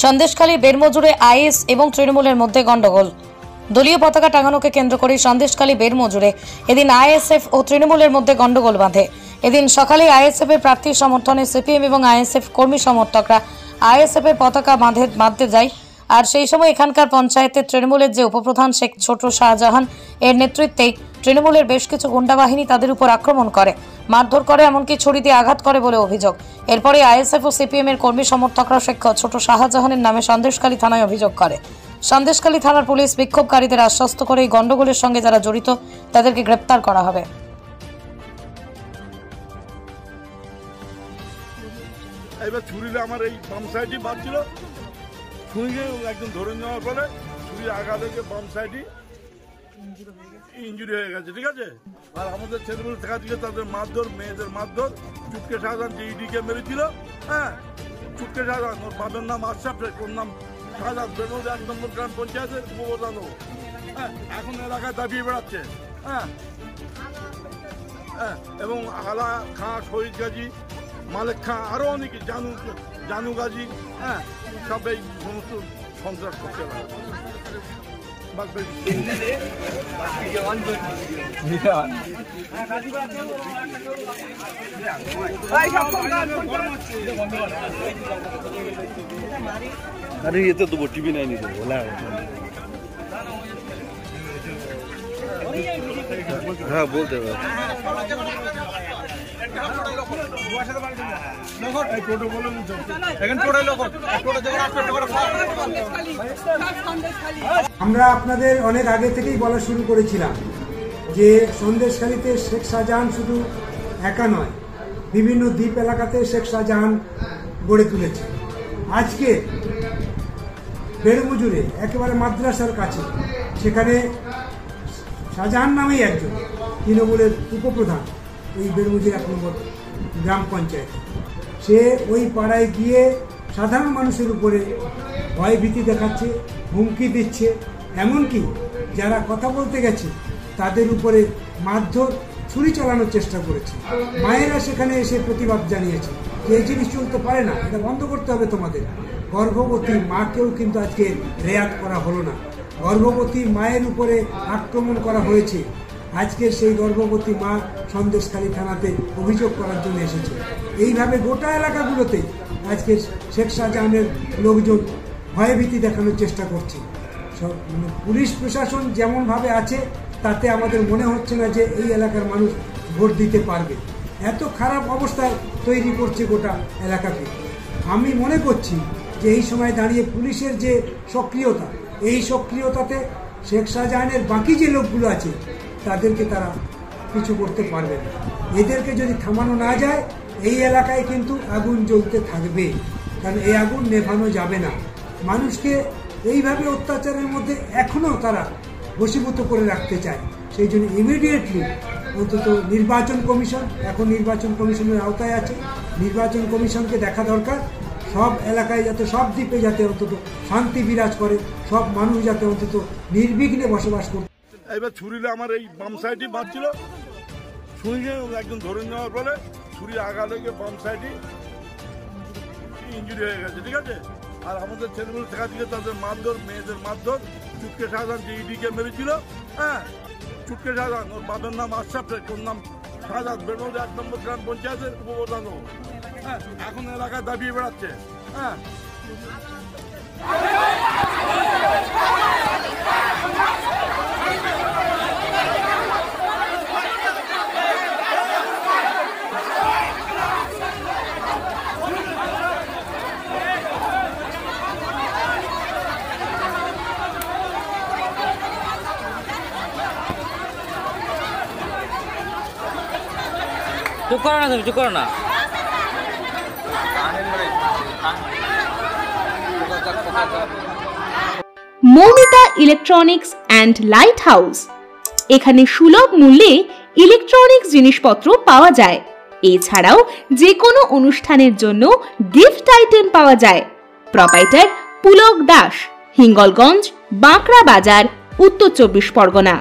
Sandeshkhali বেরমজুরে is এবং তৃণমূলের মধ্যে গন্ডগোল। দলীয় পতাকা টাঙানোকে কেন্দ্র করে সন্দেশখালী বেরমজুরে এদিন আইএসএফ ও তৃণমূলের মধ্যে গন্ডগোল বাঁধে। এদিন সকালে আইএসএফ এর প্রার্থী সমর্থনে সিপিএম এবং আইএসএফ কর্মী সমর্থকরা আইএসএফ এর পতাকা বাঁধতে যায়। আর সেই সময় এখানকার পঞ্চায়েতের তৃণমূলের যে উপপ্রধান শেখ ছোট শাহজাহান এর নেতৃত্বে তৃণমূলের বেশ কিছু গুন্ডা বাহিনী তাদের উপর আক্রমণ করে, মারধর করে, এমনকি ছুরি দিয়ে আঘাত করে বলে অভিযোগ। এরপরে আইএসএফ ও সিপিএম এর কর্মী সমর্থকরা শেখ ছোট শাহজাহানের নামে সন্দেশখালী থানায় অভিযোগ করে। সন্দেশখালী থানার পুলিশ বিক্ষোভকারীদের আশ্বস্ত করে এই গন্ডগোলের সঙ্গে যারা জড়িত তাদেরকে গ্রেপ্তার করা হবে। এবার ছুরিলে আমার এই বাম সাইডই বাজছিল, ছুরিকে একদম ধরে নেওয়ার পরে ছুরির আঘাত থেকে বাম সাইডই ইঞ্জুরি হয়ে গেছে, ঠিক আছে। আর আমাদের ছেলেগুলো থাকা দিকে তাদের মারধর, মেয়েদের মারধর, চুটকে শাহজাহান যে ইডিকে মেরেছিল, হ্যাঁ, চুটকে শাহজাহান, ওর বাবার নাম আশরাফ শেখ, ওর নাম শাহজাহান, বেরমজুর ১ নম্বর গ্রাম পঞ্চায়েতের উপপ্রধান, হ্যাঁ, এখন এলাকায় দাবিয়ে বেড়াচ্ছে, হ্যাঁ, এবং আলা খাঁ, শহীদ গাজী, মালেক খাঁ, আরো অনেকে, জানু গাজী, হ্যাঁ, সব এই সমস্ত সন্ত্রাস করতে পারে। अरे ये तो टीवी नहीं नहीं बोला हाँ बोलते আমরা আপনাদের অনেক আগে থেকেই বলা শুরু করেছিলাম যে সন্দেশখালীতে শেখ শাহজাহান শুধু একা নয়, বিভিন্ন দ্বীপ এলাকাতে শেখ শাহজাহান গড়ে তুলেছে। আজকে বেরমজুরে একেবারে মাদ্রাসার কাছে, সেখানে শাহজাহান নামেই একজন তৃণমূলের উপপ্রধান, ওই বেরমজুর ১ নম্বর গ্রাম পঞ্চায়েত, সে ওই পাড়ায় গিয়ে সাধারণ মানুষের উপরে ভয়ভীতি দেখাচ্ছে, হুমকি দিচ্ছে, এমনকি যারা কথা বলতে গেছে তাদের উপরে মারধর, ছুরি চালানোর চেষ্টা করেছে। মায়েরা সেখানে এসে প্রতিবাদ জানিয়েছে যে এই জিনিস চলতে পারে না, এটা বন্ধ করতে হবে তোমাদের। গর্ভবতী মাকেও কিন্তু আজকে রেয়াত করা হলো না, গর্ভবতী মায়ের উপরে আক্রমণ করা হয়েছে। আজকে সেই গর্ভবতী মা সন্দেশখালী থানাতে অভিযোগ করার জন্য এসেছে। এইভাবে গোটা এলাকাগুলোতে আজকে শেখ শাহজাহানের লোকজন ভয়ভীতি দেখানোর চেষ্টা করছে। পুলিশ প্রশাসন যেমনভাবে আছে তাতে আমাদের মনে হচ্ছে না যে এই এলাকার মানুষ ভোট দিতে পারবে। এত খারাপ অবস্থায় তৈরি করছে গোটা এলাকাকে। আমি মনে করছি যে এই সময় দাঁড়িয়ে পুলিশের যে সক্রিয়তা, এই সক্রিয়তাতে শেখ শাহজাহানের বাকি যে লোকগুলো আছে তাদেরকে তারা কিছু করতে পারবে না। এদেরকে যদি থামানো না যায় এই এলাকায় কিন্তু আগুন জ্বলতে থাকবে, কারণ এই আগুন নেভানো যাবে না। মানুষকে এইভাবে অত্যাচারের মধ্যে এখনও তারা বশীভূত করে রাখতে চায়। সেই জন্য ইমিডিয়েটলি অন্তত নির্বাচন কমিশন, এখন নির্বাচন কমিশনের আওতায় আছে, নির্বাচন কমিশনকে দেখা দরকার সব এলাকায় যাতে, সব দ্বীপে যাতে অন্তত শান্তি বিরাজ করে, সব মানুষ যাতে অন্তত নির্বিঘ্নে বসবাস করতে। এবার ছুরিলে আমার এই বাম সাইডই বাজছিল, ছুরিকে একদম ধরে নেওয়ার পরে ছুরির আঘাত থেকে বাম সাইডই ইঞ্জুরি হয়ে গেছে, ঠিক আছে। আর আমাদের ছেলেগুলো থাকা দিকে তাদের মারধর, মেয়েদের মারধর, চুটকে শাহজাহান যে ইডিকে মেরেছিল, হ্যাঁ, চুটকে শাহজাহান, ওর বাবার নাম আশরাফ শেখ, ওর নাম শাহজাহান, বেরমজুর ১ নম্বর গ্রাম পঞ্চায়েতের উপপ্রধান, হ্যাঁ, এখন এলাকায় দাবিয়ে বেড়াচ্ছে, হ্যাঁ। চুপ করো না, তুমি চুপ করো না। Moumita electronics and light house, এখানে সুলভ মূল্যে ইলেকট্রনিক্স জিনিসপত্র পাওয়া যায়। এছাড়াও যে কোনো অনুষ্ঠানের জন্য গিফট আইটেম পাওয়া যায়। প্রোপাইটার পুলক দাস, হিঙ্গলগঞ্জ, বাঁকড়া বাজার, উত্তর ২৪ পরগনা।